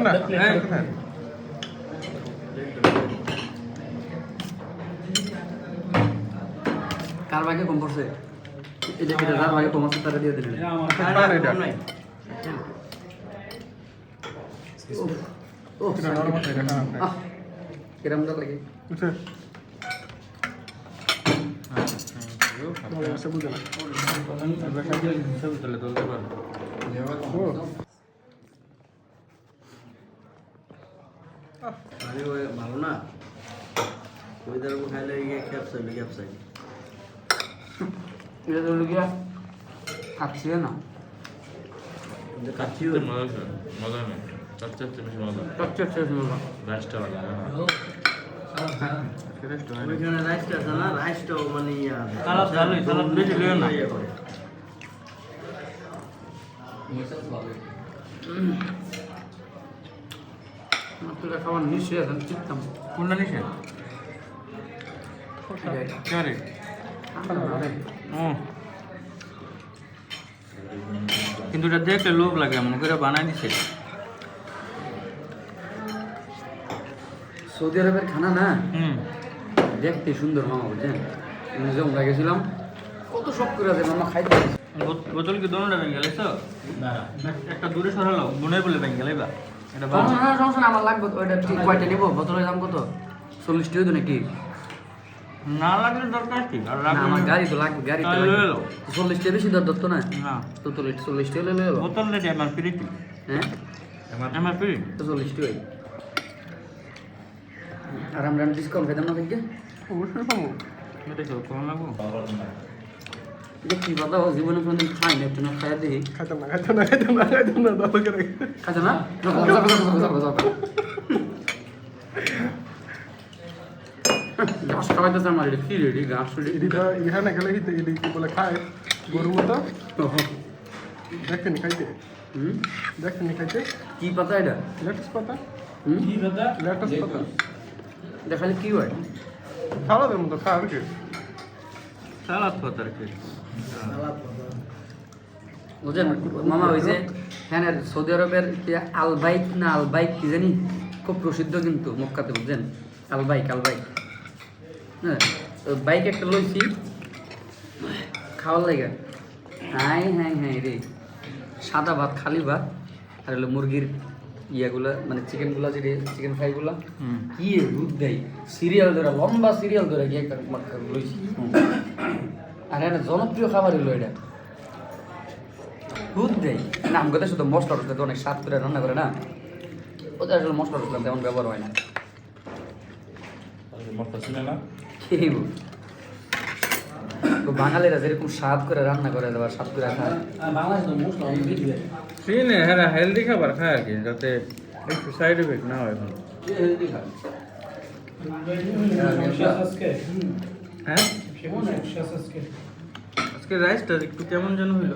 না কার ভাগে কম পড়ছে এটা কি যার ভাগে কম আছে তারা দিয়ে দিলেন ও কিরম দা লাগে ভালো না ওইদার খাইলে ক্যাপসাই এটা তো লুকিয়া কাটছি না কাটছি মজা নেই চাচ্ছে বেশি মজা কাটছে মজা রাইসটা ভালো ওইখানে রাইসটা আছে না রাইসটাও মানে সালাদ বেশি লিও না মাত্রা খাওয়ার নিশ্চয় আছে চিন্তাম কোনটা নিছে কে কিন্তু এটা দেখলে লোভ লাগে মনে করে বানাই দিছে সৌদি আরবের খানা না দেখতে সুন্দর মামা বুঝছেন যখন গেছিলাম কত শখ করে আছে মামা খাইতে বোতল কি দোনোটা ভেঙে গেলে তো একটা দূরে সরালো মনে বলে ভেঙে গেলে বা এটা সমস্যা না আমার লাগবে ওইটা ঠিক কয়টা নেবো বোতলের দাম কত 40 টাকা তো নাকি না লাগলে দরকার কি আর না আমার গাড়ি তো লাগবে গাড়ি তো লাগবে 40 টাকা বেশি দর তো না না তো 40 টাকা লয়ে লো বোতল রেডি আমার ফ্রি হ্যাঁ আমার ফ্রি তো 40 টাকা আর আমরা ডিসকাউন্ট পেতাম না থেকে অবশ্যই পাবো এটা তো কম লাগবো এটা কি বাবা জীবনে কোনদিন খাই না একটু না খাইয়া দেখি খাইতাম না দাও করে খাইতো না গাছ খাওয়াইতেছে আমার এটা কি রেডি গাছ এদিকে এখানে গেলে এদিকে বলে খায় গরুর মতো দেখেনি খাইতে দেখেনি খাইতে কি পাতা এটা লেটুস পাতা কি পাতা লেটুস পাতা দেখালে কি হয় সালাদের মতো খা আর কি সালাদ পাতা আর কি বুঝলেন মামা ওই যে হ্যাঁ সৌদি আরবের আলবাইক কি জানি খুব প্রসিদ্ধ কিন্তু মক্কাতে বুঝছেন আলবাইক হ্যাঁ বাইক একটা লইছি খাওয়ার লাগে হ্যাঁ রে সাদা ভাত খালি ভাত আর হলো মুরগির ইয়াগুলা মানে চিকেনগুলা যে চিকেন ফ্রাইগুলা কি দুধ দেয় সিরিয়াল ধরে লম্বা সিরিয়াল ধরে গিয়ে একটা লইছি আর এটা জনপ্রিয় খাবার হলো এটা দুধ দেয় না আমি কথা শুধু মশলা টসলা অনেক স্বাদ করে রান্না করে না ওদের আসলে মশলা টসলা তেমন ব্যবহার হয় না মশলা ছিল না খেয়েব তো বাঙালিরা যেরকম স্বাদ করে রান্না করে দেওয়া স্বাদ করে খায় চিনে হ্যাঁ হেলদি খাবার খায় আর কি যাতে একটু সাইড এফেক্ট না হয় এখন হ্যাঁ আজকে রাইসটা একটু কেমন যেন হইলো